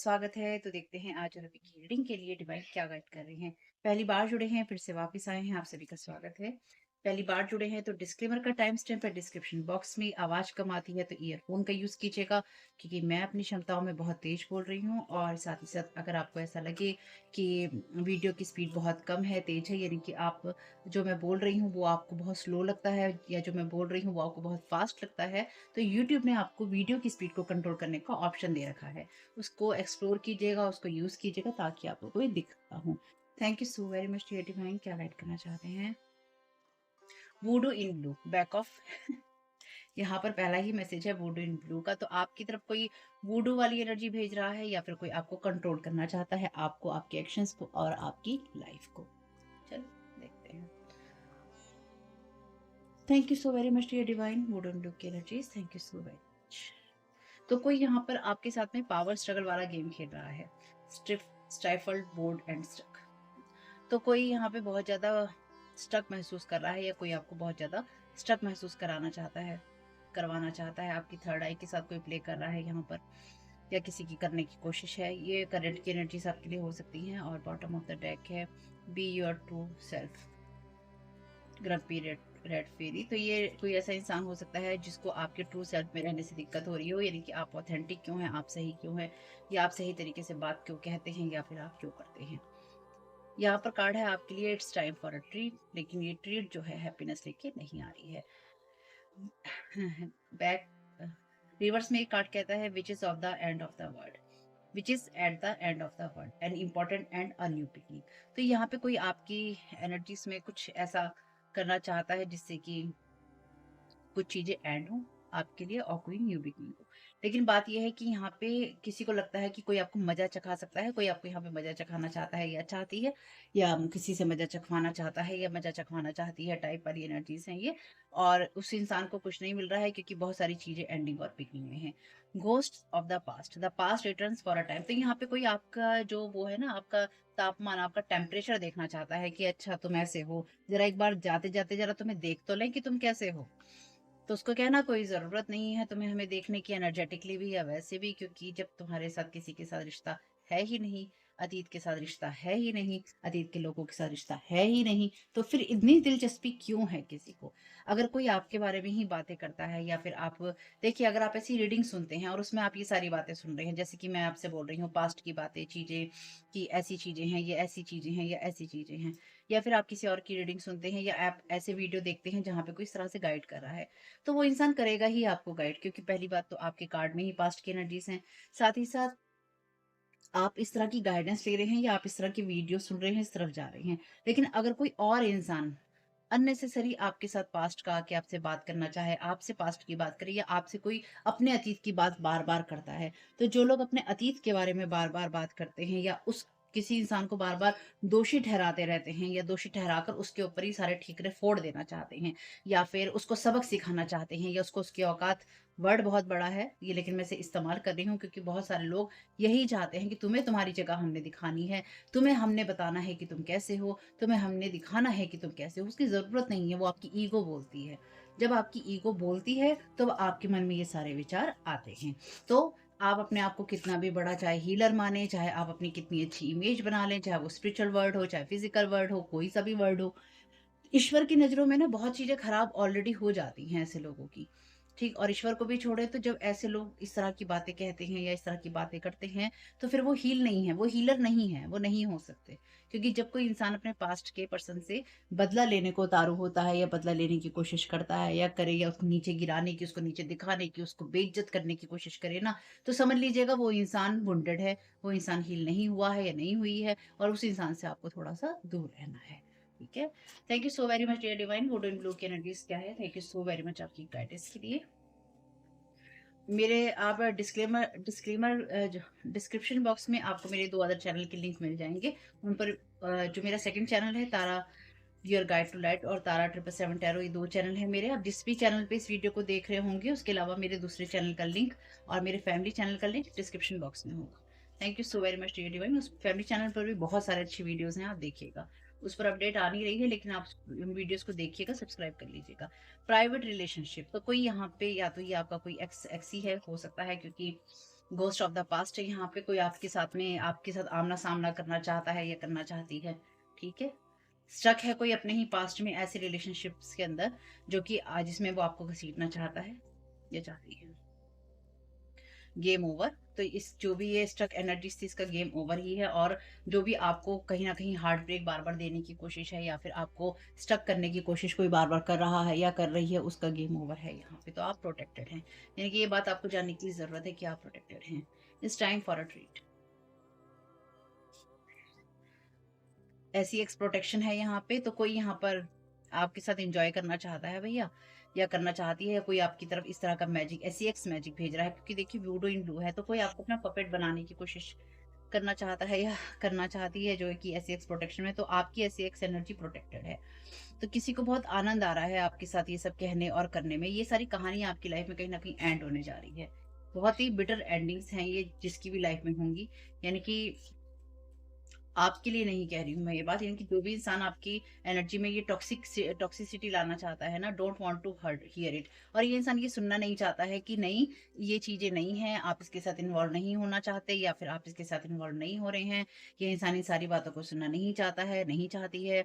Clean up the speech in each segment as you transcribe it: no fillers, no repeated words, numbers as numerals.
स्वागत है। तो देखते हैं आज और अभी की रीडिंग के लिए डिवाइन क्या गाइड कर रहे हैं। पहली बार जुड़े हैं फिर से वापस आए हैं, आप सभी का स्वागत है। पहली बार जुड़े हैं तो डिस्क्लेमर का टाइम स्टैम्प है डिस्क्रिप्शन बॉक्स में। आवाज कम आती है तो ईयरफोन का यूज कीजिएगा, क्योंकि मैं अपनी क्षमताओं में बहुत तेज बोल रही हूँ। और साथ ही साथ अगर आपको ऐसा लगे कि वीडियो की स्पीड बहुत कम है, तेज है, यानी कि आप जो मैं बोल रही हूँ वो आपको बहुत स्लो लगता है, या जो मैं बोल रही हूँ वो आपको बहुत फास्ट लगता है, तो यूट्यूब ने आपको वीडियो की स्पीड को कंट्रोल करने का ऑप्शन दे रखा है। उसको एक्सप्लोर कीजिएगा, उसको यूज़ कीजिएगा, ताकि आप लोगों को ये दिखता हूँ। Thank you so very much dear divine. क्या गाइड करना चाहते हैं? Voodoo in blue, back off यहाँ पर पहला ही मैसेज है वुडू इन ब्लू का। तो आपकी तरफ कोई वुडू वाली एनर्जी भेज रहा है, या फिर कोई आपको कंट्रोल करना चाहता है, आपको, आपके एक्शंस को और आपकी लाइफ को। चलो देखते हैं। Thank you so very much dear divine, वुडू इन ब्लू की energies, thank you so very much. तो कोई यहाँ पर आपके साथ में पावर स्ट्रगल वाला गेम खेल रहा है। Stiff stifled board and stuck. तो कोई यहाँ पे बहुत ज़्यादा स्टक महसूस कर रहा है, या कोई आपको बहुत ज़्यादा स्टक महसूस कराना चाहता है, करवाना चाहता है। आपकी थर्ड आई के साथ कोई प्ले कर रहा है यहाँ पर, या किसी की करने की कोशिश है। ये करंट की एनर्जीज आपके लिए हो सकती हैं। और बॉटम ऑफ द डेक है be your true self, grumpy red red fairy. तो ये कोई ऐसा इंसान हो सकता है जिसको आपके ट्रू सेल्फ में रहने से दिक्कत हो रही हो, यानी कि आप ऑथेंटिक क्यों हैं, आप सही क्यों हैं, या आप सही तरीके से बात क्यों कहते हैं, या फिर आप क्यों करते हैं। यहाँ पर कार्ड है आपके लिए it's time for a treat, लेकिन ये ट्रीट जो है हैप्पीनेस लेके नहीं आ रही है। बैक रिवर्स में एक कार्ड कहता है which is of the end of the world, which is at the end of the world, an important and a new beginning. तो यहाँ पे कोई आपकी एनर्जीज में कुछ ऐसा करना चाहता है जिससे कि कुछ चीजें एंड हो आपके लिए और कोई न्यू बिगनिंग हो। लेकिन बात यह है कि यहाँ पे किसी को लगता है कि कोई आपको मजा चखा सकता है, कोई आपको यहाँ पे मजा चखाना चाहता है या चाहती है, या किसी से मजा चखवाना चाहता है या मजा चखवाना चाहती है, टाइप वाली एनर्जीज हैं ये। और उस इंसान को कुछ नहीं मिल रहा है, क्योंकि बहुत सारी चीजें एंडिंग और बिगनिंग में है। Ghost of the past returns for a time. तो यहाँ पे कोई आपका जो वो है ना, आपका तापमान, आपका टेम्परेचर देखना चाहता है कि अच्छा तुम ऐसे हो, जरा एक बार जाते जाते जरा तुम्हें देख तो लें कि तुम कैसे हो। तो उसको कहना कोई ज़रूरत नहीं है तुम्हें हमें देखने की, एनर्जेटिकली भी या वैसे भी, क्योंकि जब तुम्हारे साथ किसी के साथ रिश्ता है ही नहीं, अतीत के साथ रिश्ता है ही नहीं, अतीत के लोगों के साथ रिश्ता है ही नहीं, तो फिर इतनी दिलचस्पी क्यों है किसी को? अगर कोई आपके बारे में ही बातें करता है, या फिर आप देखिए, अगर आप ऐसी रीडिंग सुनते हैं और उसमें आप ये सारी बातें सुन रहे हैं, जैसे कि मैं आपसे बोल रही हूँ पास्ट की बातें, चीज़ें, कि ऐसी चीज़ें हैं, ये ऐसी चीज़ें हैं, या ऐसी चीज़ें हैं, या फिर आप किसी और की रीडिंग सुनते हैं, या आप ऐसे वीडियो देखते हैं जहाँ पे कोई इस तरह से गाइड कर रहा है, तो वो इंसान करेगा ही आपको गाइड, क्योंकि पहली बात तो आपके कार्ड में ही पास्ट की एनर्जीज हैं। साथ ही साथ आप इस तरह की गाइडेंस ले रहे हैं, या आप इस तरह की वीडियो सुन रहे हैं, इस तरफ जा रहे हैं। लेकिन अगर कोई और इंसान अननेसेसरी आपके साथ पास्ट का आके आपसे बात करना चाहे, आपसे पास्ट की बात करे, या आपसे कोई अपने अतीत की बात बार बार करता है, तो जो लोग अपने अतीत के बारे में बार बार बात करते हैं, या उस किसी इंसान को बार बार दोषी ठहराते रहते हैं, या दोषी ठहराकर उसके ऊपर ही सारे ठीकरे फोड़ देना चाहते हैं, या फिर उसको सबक सिखाना चाहते हैं, या उसको उसकी औकात, वर्ड बहुत बड़ा है ये, लेकिन मैं इसे इस्तेमाल कर रही हूँ क्योंकि बहुत सारे लोग यही चाहते हैं कि तुम्हें तुम्हारी जगह हमने दिखानी है, तुम्हें हमने बताना है कि तुम कैसे हो, तुम्हें हमने दिखाना है कि तुम कैसे हो। उसकी ज़रूरत नहीं है, वो आपकी ईगो बोलती है। जब आपकी ईगो बोलती है तो आपके मन में ये सारे विचार आते हैं। तो आप अपने आप को कितना भी बड़ा, चाहे हीलर माने, चाहे आप अपनी कितनी अच्छी इमेज बना लें, चाहे वो स्पिरिचुअल वर्ड हो, चाहे फिजिकल वर्ड हो, कोई सा भी वर्ड हो, ईश्वर की नज़रों में ना बहुत चीज़ें खराब ऑलरेडी हो जाती हैं ऐसे लोगों की। ठीक, और ईश्वर को भी छोड़े, तो जब ऐसे लोग इस तरह की बातें कहते हैं या इस तरह की बातें करते हैं, तो फिर वो हील नहीं है, वो हीलर नहीं है, वो नहीं हो सकते। क्योंकि जब कोई इंसान अपने पास्ट के पर्सन से बदला लेने को उतारू होता है, या बदला लेने की कोशिश करता है, या करे, या उसको नीचे गिराने की, उसको नीचे दिखाने की, उसको बेइज्जत करने की कोशिश करे ना, तो समझ लीजिएगा वो इंसान वुंडेड है, वो इंसान हील नहीं हुआ है या नहीं हुई है, और उस इंसान से आपको थोड़ा-सा दूर रहना है। ठीक है? Thank you so very much dear divine. Wood and blue की एनर्जीज क्या है? Thank you so very much आपकी गाइडेंस के लिए। मेरे आप डिस्क्लेमर डिस्क्लेमर डिस्क्रिप्शन बॉक्स में आपको मेरे 2 अदर चैनल के लिंक मिल जाएँगे। उन पर जो मेरा सेकंड चैनल है, तारा योर गाइड टू लाइट, और तारा 777 टैरो, ये 2 चैनल हैं मेरे। आप जिस भी चैनल पे इस वीडियो को देख रहे होंगे, उसके अलावा मेरे दूसरे चैनल का लिंक और मेरे फैमिली चैनल का लिंक डिस्क्रिप्शन बॉक्स में होगा। Thank you so very much dear divine. उस फैमिली चैनल पर भी बहुत सारे अच्छी वीडियोज़ हैं, आप देखिएगा। उस पर अपडेट आ नहीं रही है, लेकिन आप उन वीडियोज़ को देखिएगा, सब्सक्राइब कर लीजिएगा। प्राइवेट रिलेशनशिप, तो कोई यहाँ पे, या तो ये आपका कोई एक्स एक्स ही है, हो सकता है, क्योंकि घोस्ट ऑफ द पास्ट है यहाँ पे, कोई आपके साथ आमना सामना करना चाहता है या करना चाहती है, ठीक है। स्टक है कोई अपने ही पास्ट में ऐसे रिलेशनशिप्स के अंदर, जो कि आज जिसमें वो आपको घसीटना चाहता है या चाहती है। Game over. तो इस जो भी ये स्टक एनर्जीज थी, इसका गेम ओवर ही है। और जो भी आपको कहीं ना कहीं हार्ट ब्रेक बार बार देने की कोशिश है, या फिर आपको स्टक करने की कोशिश कोई बार बार कर रहा है या कर रही है, उसका गेम ओवर है यहाँ पे। तो आप प्रोटेक्टेड हैं, यानी कि ये बात आपको जानने की जरूरत है कि आप प्रोटेक्टेड हैं। It's time for a treat. ऐसी एक प्रोटेक्शन है यहाँ पे। तो कोई यहाँ पर आपके साथ एंजॉय करना चाहता है भैया, या करना चाहती है, कोई आपकी तरफ इस तरह का मैजिक, ऐसी एक्स मैजिक भेज रहा है, क्योंकि देखिए ब्लू इन ब्लू है। तो कोई आपको अपना पपेट बनाने की कोशिश करना चाहता है या करना चाहती है, जो है कि ऐसी एक्स प्रोटेक्शन में। तो आपकी ऐसी एक्स एनर्जी प्रोटेक्टेड है। तो किसी को बहुत आनंद आ रहा है आपके साथ ये सब कहने और करने में। ये सारी कहानियां आपकी लाइफ में कहीं ना कहीं एंड होने जा रही है। बहुत ही बिटर एंडिंग्स हैं ये, जिसकी भी लाइफ में होंगी। यानी कि आपके लिए नहीं कह रही हूँ मैं ये बात, यानी कि जो भी इंसान आपकी एनर्जी में ये टॉक्सिसिटी लाना चाहता है ना, don't want to hurt hear it. और ये इंसान ये सुनना नहीं चाहता है कि नहीं, ये चीजें नहीं हैं, आप इसके साथ इन्वॉल्व नहीं होना चाहते, या फिर आप इसके साथ इन्वॉल्व नहीं हो रहे हैं। ये इंसान इन सारी बातों को सुनना नहीं चाहता है, नहीं चाहती है।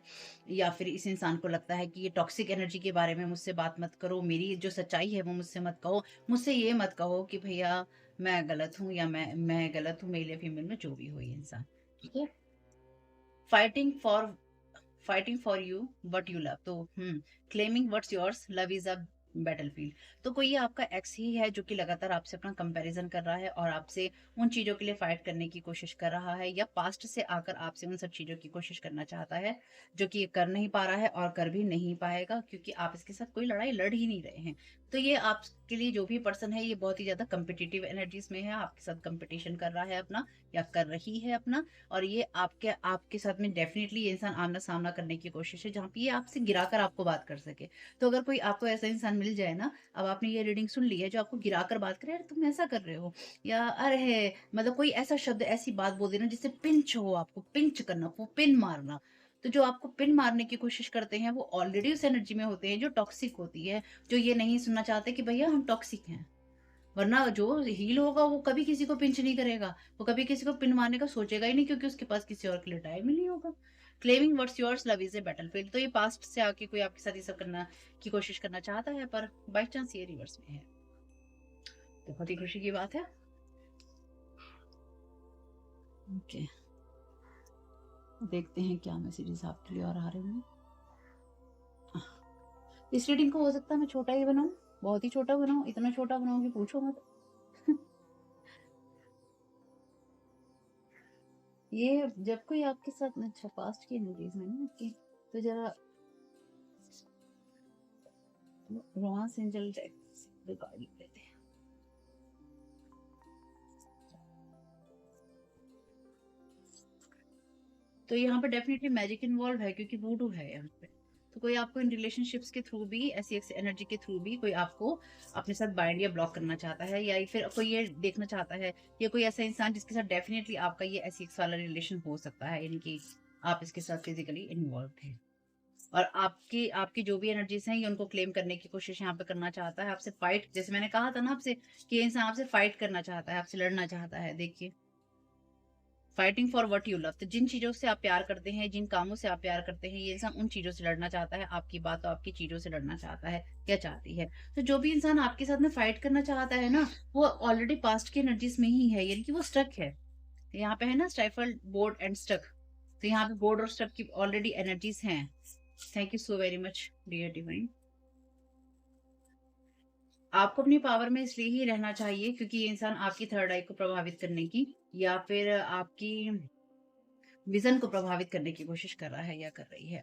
या फिर इस इंसान को लगता है कि ये टॉक्सिक एनर्जी के बारे में मुझसे बात मत करो, मेरी जो सच्चाई है वो मुझसे मत कहो, मुझसे ये मत कहो कि भैया मैं गलत हूँ, या मैं गलत हूँ, मेल या फीमेल में जो भी हो ये इंसान, ठीक है। Fighting for fighting for you what you love. तो claiming what's yours, love is a battlefield. तो कोई ये आपका एक्स ही है जो कि लगातार आपसे अपना कंपैरिजन कर रहा है और आपसे उन चीजों के लिए फाइट करने की कोशिश कर रहा है, या पास्ट से आकर आपसे उन सब चीजों की कोशिश करना चाहता है, जो कि ये कर नहीं पा रहा है और कर भी नहीं पाएगा, क्योंकि आप इसके साथ कोई लड़ाई लड़ ही नहीं रहे हैं। तो ये आपके लिए जो भी पर्सन है, ये बहुत ही ज्यादा कम्पिटिटिव एनर्जीज में है, आपके साथ कंपटीशन कर रहा है अपना, या कर रही है अपना। और ये आपके आपके साथ में डेफिनेटली ये इंसान आमना सामना करने की कोशिश है, जहाँ पे ये आपसे गिराकर आपको बात कर सके। तो अगर कोई आपको ऐसा इंसान मिल जाए ना, अब आपने ये रीडिंग सुन ली है, जो आपको गिराकर बात करे, अरे तुम ऐसा कर रहे हो, या अरे मतलब कोई ऐसा शब्द ऐसी बात बोल देना जिससे पिंच हो, आपको पिंच करना, वो पिन मारना। तो जो आपको पिन मारने की कोशिश करते हैं, वो ऑलरेडी उस एनर्जी में होते हैं जो टॉक्सिक होती है, जो ये नहीं सुनना चाहते कि भैया हम टॉक्सिक हैं। वरना जो हील होगा वो कभी किसी को पिंच नहीं करेगा, वो कभी किसी को पिन मारने का सोचेगा ही नहीं, क्योंकि उसके पास किसी और के लिए टाइम ही नहीं होगा। Claiming what's yours, love is a battlefield. तो ये पास्ट से आके कोई आपके साथ ये सब करना की कोशिश करना चाहता है, पर बाई चांस ये रिवर्स में है। बहुत ही खुशी की बात है। ओके, देखते हैं क्या मैसेजेस आपके लिए और आ रहे हैं। इस रीडिंग को हो सकता है मैं छोटा ही बनाऊं, बहुत ही छोटा बनाऊं, इतना छोटा बनाऊं कि पूछो मत। ये जब कोई आपके साथ, अच्छा पास्ट की एनर्जीज में ना आपकी, तो जरा रोमांस एंजल रिकॉर्ड लेते हैं। तो यहाँ पे डेफिनेटली मैजिक इन्वॉल्व है, क्योंकि वूडू है यहाँ पे। तो कोई आपको इन रिलेशनशिप्स के थ्रू भी, ऐसी ऐसी एनर्जी के थ्रू भी कोई आपको अपने साथ बाइंड या ब्लॉक करना चाहता है, या फिर कोई ये देखना चाहता है, या कोई ऐसा इंसान जिसके साथ डेफिनेटली आपका ये ऐसी वाला रिलेशन हो सकता है, यानी कि आप इसके साथ फिजिकली इन्वॉल्व हैं। और आपकी आपकी जो भी एनर्जीज हैं, ये उनको क्लेम करने की कोशिश यहाँ पे करना चाहता है, आपसे फाइट, जैसे मैंने कहा था ना आपसे, कि ये इंसान आपसे फाइट करना चाहता है, आपसे लड़ना चाहता है। देखिए, fighting for what you love. तो जिन चीजों से आप प्यार करते हैं, जिन कामों से आप प्यार करते हैं, ये इंसान उन चीजों से लड़ना चाहता है, आपकी बात और आपकी चीजों से लड़ना चाहता है, क्या चाहती है। तो जो भी इंसान आपके साथ में फाइट करना चाहता है ना, वो ऑलरेडी पास्ट की एनर्जीज में ही है, यानी कि वो स्टक है। यहाँ पे है ना स्टाइफल्ड, बोर्ड एंड स्टक। तो यहाँ पे बोर्ड और स्टक की ऑलरेडी एनर्जीज हैं। Thank you so very much dear divine. आपको अपनी पावर में इसलिए ही रहना चाहिए, क्योंकि ये इंसान आपकी थर्ड आई को प्रभावित करने की, या फिर आपकी विजन को प्रभावित करने की कोशिश कर रहा है या कर रही है।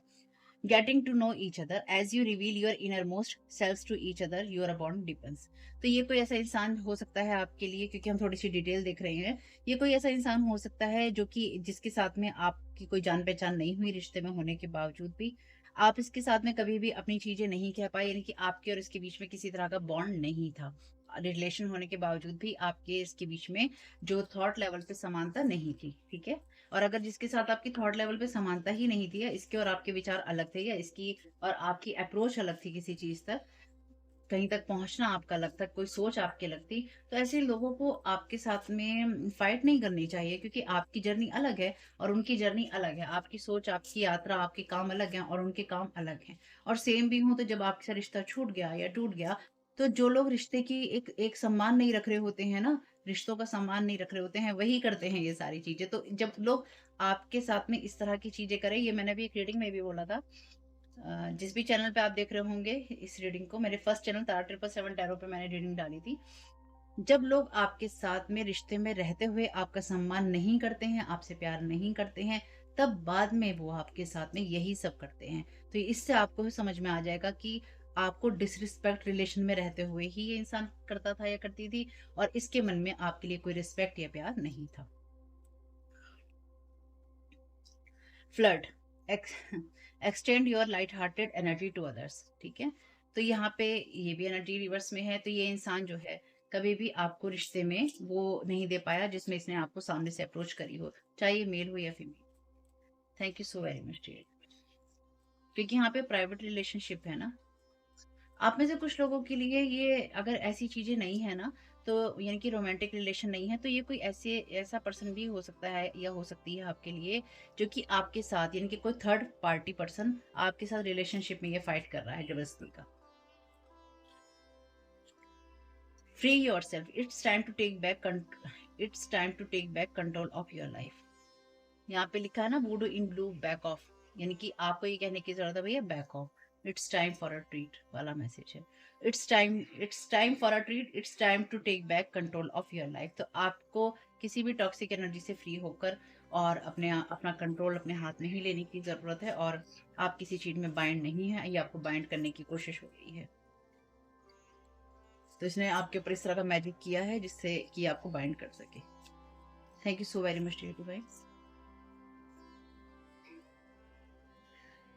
Getting to know each other as you reveal your inner most selves to each other, your bond depends. तो ये कोई ऐसा इंसान हो सकता है आपके लिए, क्योंकि हम थोड़ी सी डिटेल देख रहे हैं। ये कोई ऐसा इंसान हो सकता है जो कि जिसके साथ में आपकी कोई जान पहचान नहीं हुई रिश्ते में होने के बावजूद भी, आप इसके साथ में कभी भी अपनी चीजें नहीं कह पाए, यानी कि आपके और इसके बीच में किसी तरह का बॉन्ड नहीं था। रिलेशन होने के बावजूद भी आपके इसके बीच में जो थॉट लेवल पे समानता नहीं थी, ठीक है। और अगर जिसके साथ आपकी थॉट लेवल पे समानता ही नहीं थी, या इसके और आपके विचार अलग थे, या इसकी और आपकी अप्रोच अलग थी किसी चीज तक, कहीं तक पहुंचना आपका लगता, कोई सोच आपकी लगती, तो ऐसे लोगों को आपके साथ में फाइट नहीं करनी चाहिए, क्योंकि आपकी जर्नी अलग है और उनकी जर्नी अलग है। आपकी सोच, आपकी यात्रा, आपके काम अलग हैं और उनके काम अलग हैं। और सेम भी हो तो जब आपसे रिश्ता छूट गया या टूट गया, तो जो लोग रिश्ते की एक एक सम्मान नहीं रख रहे होते हैं ना, रिश्तों का सम्मान नहीं रख रहे होते हैं, वही करते हैं ये सारी चीजें। तो जब लोग आपके साथ में इस तरह की चीजें करें, ये मैंने भी एक रीडिंग में भी बोला था, जिस भी चैनल पे आप देख रहे होंगे इस रीडिंग को, मेरे फर्स्ट चैनल तारा 777 टैरो पे मैंने रीडिंग डाली थी। जब लोग आपके साथ में रिश्ते में रहते हुए आपका सम्मान नहीं करते हैं, आपसे प्यार नहीं करते हैं, तब बाद में वो आपके साथ में यही सब करते हैं। तो इससे आपको भी समझ में आ जाएगा कि आपको डिसरिस्पेक्ट रिलेशन में रहते हुए ही ये इंसान करता था या करती थी, और इसके मन में आपके लिए कोई रिस्पेक्ट या प्यार नहीं था। Flood, extend your light hearted energy to others. ठीक है, तो यहाँ पे ये भी एनर्जी रिवर्स में है। तो ये इंसान जो है कभी भी आपको रिश्ते में वो नहीं दे पाया जिसमें इसने आपको सामने से अप्रोच करी हो, चाहे ये मेल हो या female. Thank you so very much dear, क्योंकि यहाँ पे प्राइवेट रिलेशनशिप है ना। आप में से कुछ लोगों के लिए ये अगर ऐसी चीजें नहीं है ना, तो यानी कि रोमांटिक रिलेशन नहीं है, तो ये कोई ऐसा पर्सन भी हो सकता है या हो सकती है आपके लिए, जो कि आपके साथ यानी कि कोई थर्ड पार्टी पर्सन आपके साथ रिलेशनशिप में ये फाइट कर रहा है जबरदस्ती का। Free yourself, it's time to take back control of your life. यहाँ पे लिखा है ना, voodoo in blue back off, यानी कि आपको ये कहने की जरूरत है भैया back off, it's time for a treat वाला मैसेज है। It's time for a treat, it's time to take back control of your life. तो आपको किसी भी टॉक्सिक एनर्जी से फ्री होकर और अपना कंट्रोल अपने हाथ में ही लेने की जरूरत है, और आप किसी चीज में बाइंड नहीं है, या आपको बाइंड करने की कोशिश हो रही है। तो इसने आपके ऊपर इस तरह का मैजिक किया है जिससे कि आपको बाइंड कर सके। Thank you so very much dear divine.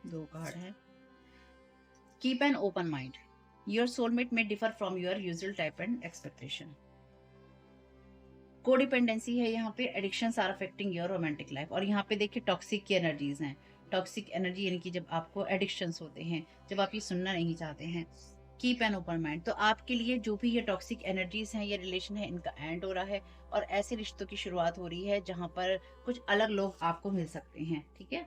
दो कार्ड है। Keep an open mind, your soulmate may differ from your usual type and expectation. Codependency है यहाँ पे, addictions are affecting your romantic life. और यहाँ पे देखिए टॉक्सिक की एनर्जीज हैं। टॉक्सिक एनर्जी यानी कि जब आपको एडिक्शंस होते हैं, जब आप ये सुनना नहीं चाहते हैं। कीप एन ओपन माइंड, तो आपके लिए जो भी ये टॉक्सिक एनर्जीज हैं, ये रिलेशन है, इनका एंड हो रहा है, और ऐसे रिश्तों की शुरुआत हो रही है जहां पर कुछ अलग लोग आपको मिल सकते हैं। ठीक है,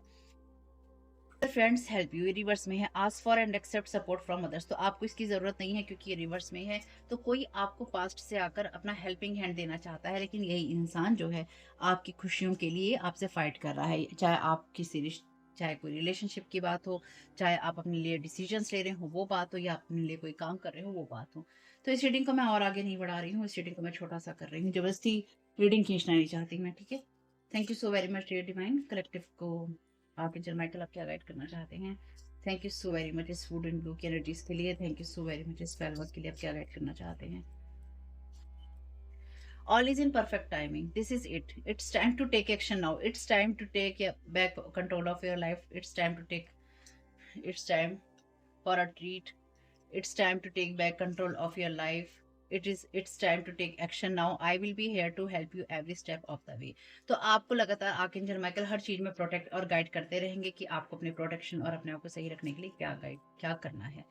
फ्रेंड्स हेल्प यू, रिवर्स में है। Ask for and accept support from others, तो आपको इसकी जरूरत नहीं है क्योंकि ये रिवर्स में है। तो कोई आपको पास्ट से आकर अपना हेल्पिंग हैंड देना चाहता है, लेकिन यही इंसान जो है आपकी खुशियों के लिए आपसे फाइट कर रहा है। चाहे कोई रिलेशनशिप की बात हो, चाहे आप अपने लिए डिसीजंस ले रहे हो वो बात हो, या अपने लिए कोई काम कर रहे हो वो बात हो। तो इस रीडिंग को मैं और आगे नहीं बढ़ा रही हूँ, इस रीडिंग को मैं छोटा सा कर रही हूँ, जबरदस्ती रीडिंग खींचना नहीं चाहती मैं। ठीक है, thank you so very much dear divine. Collective को आप एंजल माइकल आप क्या गाइड करना चाहते हैं? Thank you so very much इस फूड एंड ब्लू की एनर्जीज के लिए। Thank you so very much इस फेल वर्क के लिए आप क्या गाइड करना चाहते हैं? All is in perfect timing. This is it. It's time to take action now. It's time to take back control of your life. It's time for a treat. It's time to take back control of your life. It's time to take action now. I will be here to help you every step of the way. तो आपको लगातार archangel Michael हर चीज में protect और guide करते रहेंगे कि आपको अपने प्रोटेक्शन और अपने आप को सही रखने के लिए क्या करना है।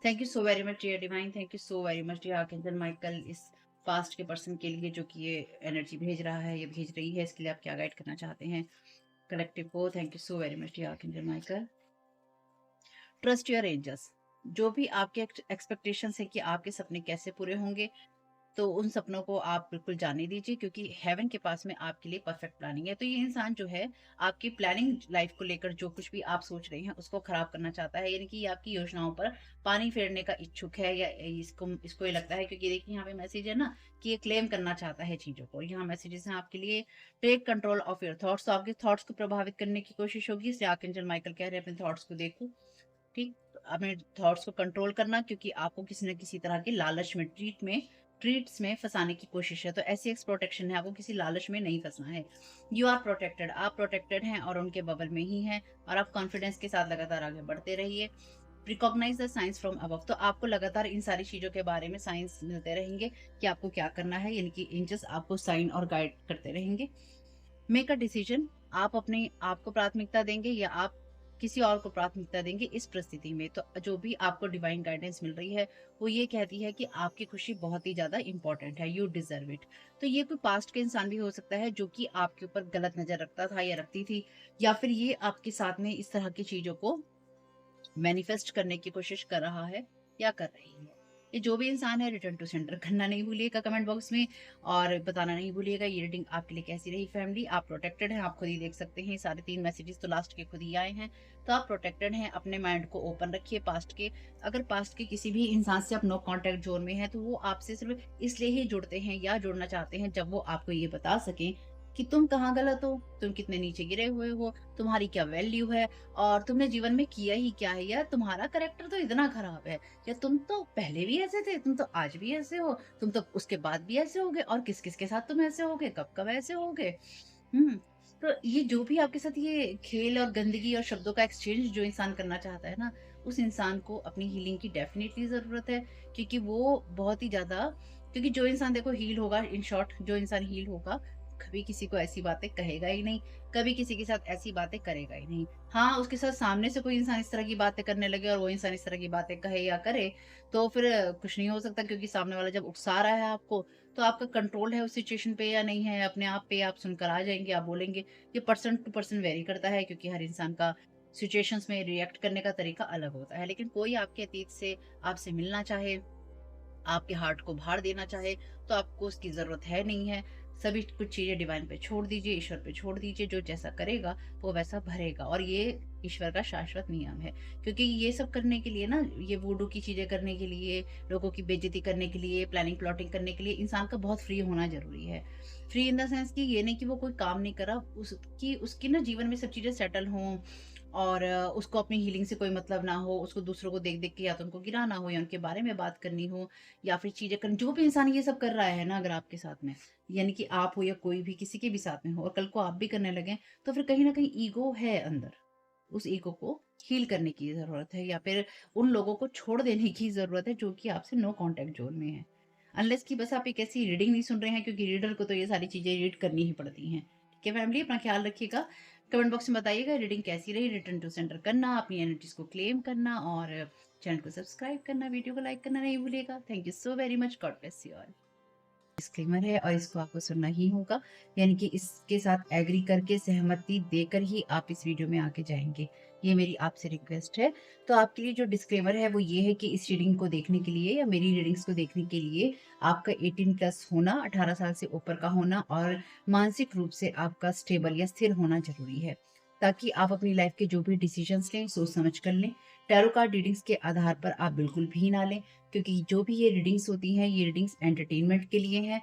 Thank you so very much dear divine. Thank you so very much dear archangel Michael, इस पास्ट के पर्सन के लिए जो कि ये एनर्जी भेज रहा है, ये भेज रही है, इसके लिए आप क्या गाइड करना चाहते हैं कलेक्टिव को? Thank you so very much dear archangel Michael. Trust your angels, जो भी आपके एक्सपेक्टेशंस है कि आपके सपने कैसे पूरे होंगे, तो उन सपनों को आप बिल्कुल जाने दीजिए, क्योंकि हेवन के पास में आपके लिए परफेक्ट प्लानिंग है। तो ये इंसान जो है आपकी प्लानिंग लाइफ को लेकर जो कुछ भी आप सोच रहे हैं उसको खराब करना चाहता है, यानी कि ये आपकी योजनाओं पर पानी फेरने का इच्छुक है, या इसको ये लगता है, क्योंकि देखिए यहाँ पे मैसेज है ना कि ये क्लेम करना चाहता है चीजों को। यहाँ मैसेजेस हैं आपके लिए, take control of your thoughts. तो आपके थॉट्स को प्रभावित करने की कोशिश होगी, इसलिए आर्कएंजल माइकल कह रहे हैं अपने थॉट्स को देखो। ठीक, अपने थॉट्स को कंट्रोल करना, क्योंकि आपको किसी न किसी तरह के लालच में ट्रीट्स में फंसाने की कोशिश है। तो ऐसी एक प्रोटेक्शन है, आपको किसी लालच में नहीं फंसना है। यू आर प्रोटेक्टेड, आप प्रोटेक्टेड हैं और उनके बबल में ही हैं, और आप कॉन्फिडेंस के साथ लगातार आगे बढ़ते रहिए। Recognize the science from above, तो आपको लगातार इन सारी चीजों के बारे में साइंस मिलते रहेंगे कि आपको क्या करना है, यानी कि एंजल्स आपको साइन और गाइड करते रहेंगे। मेक अ डिसीजन, आप अपने आप को प्राथमिकता देंगे या आप किसी और को प्राथमिकता देंगे इस परिस्थिति में। तो जो भी आपको डिवाइन गाइडेंस मिल रही है, वो ये कहती है कि आपकी खुशी बहुत ही ज़्यादा इम्पोर्टेंट है, यू डिज़र्व इट। तो ये कोई पास्ट का इंसान भी हो सकता है जो कि आपके ऊपर गलत नज़र रखता था या रखती थी, या फिर ये आपके साथ में इस तरह की चीज़ों को मैनिफेस्ट करने की कोशिश कर रहा है या कर रही है। ये जो भी इंसान है, रिटर्न टू सेंडर करना नहीं भूलिएगा कमेंट बॉक्स में, और बताना नहीं भूलिएगा ये रीडिंग आपके लिए कैसी रही। फैमिली, आप प्रोटेक्टेड हैं, आप खुद ही देख सकते हैं, सारे 3 मैसेजेस तो लास्ट के खुद ही आए हैं। तो आप प्रोटेक्टेड हैं, अपने माइंड को ओपन रखिए पास्ट के। अगर पास्ट के किसी भी इंसान से आप नो कॉन्टैक्ट ज़ोन में हैं, तो वो आपसे सिर्फ़ इसलिए ही जुड़ते हैं या जुड़ना चाहते हैं जब वो आपको ये बता सकें कि तुम कहाँ गलत हो, तुम कितने नीचे गिरे हुए हो, तुम्हारी क्या वैल्यू है, और तुमने जीवन में किया ही क्या है, या तुम्हारा कैरेक्टर तो इतना खराब है, या तुम तो पहले भी ऐसे थे, तुम तो आज भी ऐसे हो, तुम तो उसके बाद भी ऐसे होगे, और किस-किस के साथ तुम ऐसे होगे, कब-कब ऐसे होगे। हुँ, तो ये जो भी आपके साथ ये खेल और गंदगी और शब्दों का एक्सचेंज जो इंसान करना चाहता है ना, उस इंसान को अपनी हीलिंग की डेफ़िनिटली ज़रूरत है, क्योंकि वो बहुत ही ज़्यादा, क्योंकि जो इंसान देखो हील होगा, इन शॉर्ट जो इंसान हील होगा, कभी किसी को ऐसी बातें कहेगा ही नहीं, कभी किसी के साथ ऐसी बातें करेगा ही नहीं। हाँ, उसके साथ सामने से कोई इंसान इस तरह की बातें करने लगे और वो इंसान इस तरह की बातें कहे या करे, तो फिर कुछ नहीं हो सकता, क्योंकि सामने वाला जब उकसा रहा है आपको, तो आपका कंट्रोल है उस सिचुएशन पे या नहीं है, अपने आप पे आप सुनकर आ जाएँगे, आप बोलेंगे। ये पर्सन टू पर्सन वेरी करता है, क्योंकि हर इंसान का सिचुएशंस में रिएक्ट करने का तरीका अलग होता है। लेकिन कोई आपके अतीत से आपसे मिलना चाहे, आपके हार्ट को भार देना चाहे, तो आपको उसकी ज़रूरत है नहीं है। सभी कुछ चीज़ें डिवाइन पे छोड़ दीजिए, ईश्वर पे छोड़ दीजिए, जो जैसा करेगा वो वैसा भरेगा, और ये ईश्वर का शाश्वत नियम है। क्योंकि ये सब करने के लिए ना, ये वुडू की चीज़ें करने के लिए, लोगों की बेइज़्ज़ती करने के लिए, प्लानिंग प्लॉटिंग करने के लिए इंसान का बहुत फ्री होना ज़रूरी है। फ्री इन द सेंस कि ये नहीं कि वो कोई काम नहीं कर रहा, उसकी उसकी ना जीवन में सब चीज़ें सेटल हों, और उसको अपनी हीलिंग से कोई मतलब ना हो, उसको दूसरों को देख-देख के या तो उनको गिराना हो, या उनके बारे में बात करनी हो, या फिर चीज़ें करनी, जो भी इंसान ये सब कर रहा है ना अगर आपके साथ में, यानी कि आप हो या कोई भी किसी के भी साथ में हो, और कल को आप भी करने लगें, तो फिर कहीं न कहीं ईगो है अंदर। उस ईगो को हील करने की ज़रूरत है, या फिर उन लोगों को छोड़ देने की ज़रूरत है जो कि आपसे नो कॉन्टैक्ट ज़ोन में है। अनलेस कि बस आप एक ऐसी रीडिंग नहीं सुन रहे हैं, क्योंकि रीडर को तो ये सारी चीज़ें रीड करनी ही पड़ती हैं। ठीक है फैमिली, अपना ख्याल रखिएगा। कमेंट बॉक्स में बताइएगा रीडिंग कैसी रही, रिटर्न टू सेंडर करना, अपनी एनर्जीज़ को क्लेम करना, और चैनल को सब्सक्राइब करना, वीडियो को लाइक करना नहीं भूलिएगा। Thank you so very much. God bless you all. Disclaimer है और इसको आपको सुनना ही होगा, यानी कि इसके साथ एग्री करके, सहमति देकर ही आप इस वीडियो में आगे जाएँगे। ये मेरी आपसे रिक्वेस्ट है। तो आपके लिए जो डिस्क्लेमर है वो ये है कि इस रीडिंग को देखने के लिए, या मेरी रीडिंग्स को देखने के लिए, आपका 18 प्लस होना, 18 साल से ऊपर का होना, और मानसिक रूप से आपका स्टेबल या स्थिर होना ज़रूरी है। ताकि आप अपनी लाइफ़ के जो भी डिसीज़न्स लें, सोच समझ कर लें। टैरो कार्ड रीडिंग्स के आधार पर आप बिल्कुल भी ना लें, क्योंकि जो भी ये रीडिंग्स होती हैं, ये रीडिंग्स एंटरटेनमेंट के लिए हैं,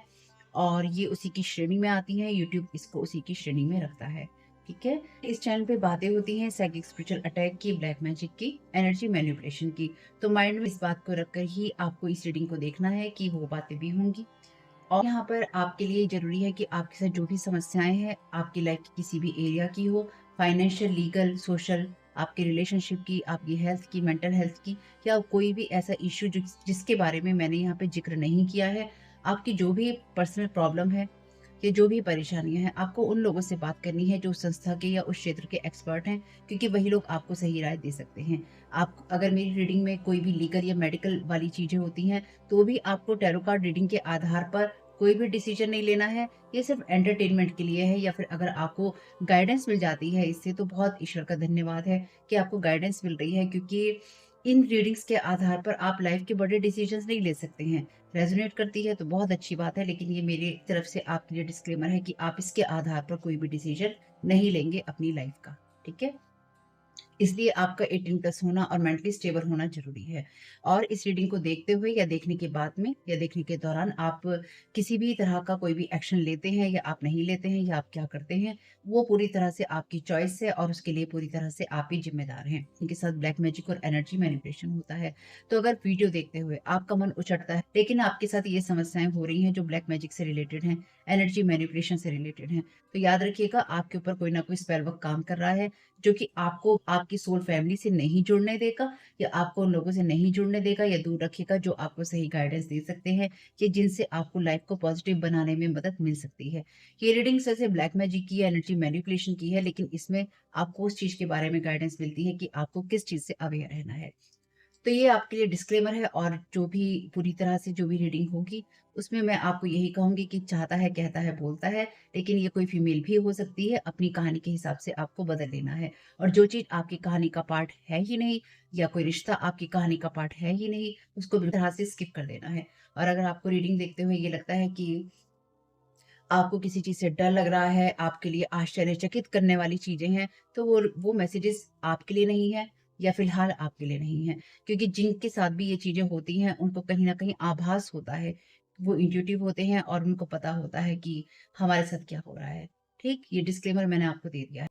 और ये उसी की श्रेणी में आती हैं, यूट्यूब इसको उसी की श्रेणी में रखता है, ठीक है? इस चैनल पे बातें होती हैं साइकिक स्पिरिचुअल अटैक की, ब्लैक मैजिक की, एनर्जी मैनिपुलेशन की, तो माइंड में इस बात को रखकर ही आपको इस रीडिंग को देखना है कि वो बातें भी होंगी। और यहाँ पर आपके लिए ज़रूरी है कि आपके साथ जो भी समस्याएँ हैं, आपकी लाइफ के किसी भी एरिया की हो, फाइनेंशियल, लीगल, सोशल, आपके रिलेशनशिप की, आपकी हेल्थ की, मेंटल हेल्थ की, या कोई भी ऐसा इश्यू जिसके बारे में मैंने यहाँ पे ज़िक्र नहीं किया है, आपकी जो भी पर्सनल प्रॉब्लम है, या जो भी परेशानियाँ हैं, आपको उन लोगों से बात करनी है जो उस संस्था के या उस क्षेत्र के एक्सपर्ट हैं, क्योंकि वही लोग आपको सही राय दे सकते हैं। आप अगर मेरी रीडिंग में कोई भी लीगल या मेडिकल वाली चीज़ें होती हैं, तो भी आपको टैरो कार्ड रीडिंग के आधार पर कोई भी डिसीजन नहीं लेना है। ये सिर्फ़ एंटरटेनमेंट के लिए है, या फिर अगर आपको गाइडेंस मिल जाती है इससे, तो बहुत ईश्वर का धन्यवाद है कि आपको गाइडेंस मिल रही है, क्योंकि इन रीडिंग्स के आधार पर आप लाइफ़ के बड़े डिसीजंस नहीं ले सकते हैं। रेज़ोनेट करती है तो बहुत अच्छी बात है, लेकिन ये मेरी तरफ से आपके लिए डिस्क्लेमर है कि आप इसके आधार पर कोई भी डिसीजन नहीं लेंगे अपनी लाइफ़ का, ठीक है? इसलिए आपका 18 प्लस होना और मेंटली स्टेबल होना ज़रूरी है। और इस रीडिंग को देखते हुए या देखने के बाद में या देखने के दौरान आप किसी भी तरह का कोई भी एक्शन लेते हैं या आप नहीं लेते हैं, या आप क्या करते हैं, वो पूरी तरह से आपकी चॉइस है, और उसके लिए पूरी तरह से आप ही ज़िम्मेदार हैं। इनके साथ ब्लैक मैजिक और एनर्जी मैनिपुलेशन होता है। तो अगर वीडियो देखते हुए आपका मन उचटता है, लेकिन आपके साथ ये समस्याएँ हो रही हैं जो ब्लैक मैजिक से रिलेटेड हैं, एनर्जी मैनिपुलेशन से रिलेटेड हैं, तो याद रखिएगा आपके ऊपर कोई ना कोई स्पेल वर्क काम कर रहा है, जो कि आपको आपकी सोल फैमिली से नहीं जुड़ने देगा, या आपको उन लोगों से नहीं जुड़ने देगा या दूर रखेगा जो आपको सही गाइडेंस दे सकते हैं, कि जिनसे आपको लाइफ को पॉजिटिव बनाने में मदद मिल सकती है। ये रीडिंग्स वैसे ब्लैक मैजिक की है, एनर्जी मैनिपुलेशन की है, लेकिन इसमें आपको उस चीज़ के बारे में गाइडेंस मिलती है कि आपको किस चीज़ से अवेयर रहना है। तो ये आपके लिए डिस्क्लेमर है, और जो भी पूरी तरह से जो भी रीडिंग होगी, उसमें मैं आपको यही कहूँगी कि चाहता है, कहता है, बोलता है, लेकिन ये कोई फीमेल भी हो सकती है, अपनी कहानी के हिसाब से आपको बदल लेना है। और जो चीज़ आपकी कहानी का पार्ट है ही नहीं, या कोई रिश्ता आपकी कहानी का पार्ट है ही नहीं, उसको बिल्कुल तरह से स्किप कर देना है। और अगर आपको रीडिंग देखते हुए ये लगता है कि आपको किसी चीज़ से डर लग रहा है, आपके लिए आश्चर्यचकित करने वाली चीज़ें हैं, तो वो मैसेजेस आपके लिए नहीं है, या फ़िलहाल आपके लिए नहीं है। क्योंकि जिनके साथ भी ये चीज़ें होती हैं, उनको कहीं न कहीं आभास होता है। वो इंट्यूटिव होते हैं और उनको पता होता है कि हमारे साथ क्या हो रहा है। ठीक? ये डिस्क्लेमर मैंने आपको दे दिया है।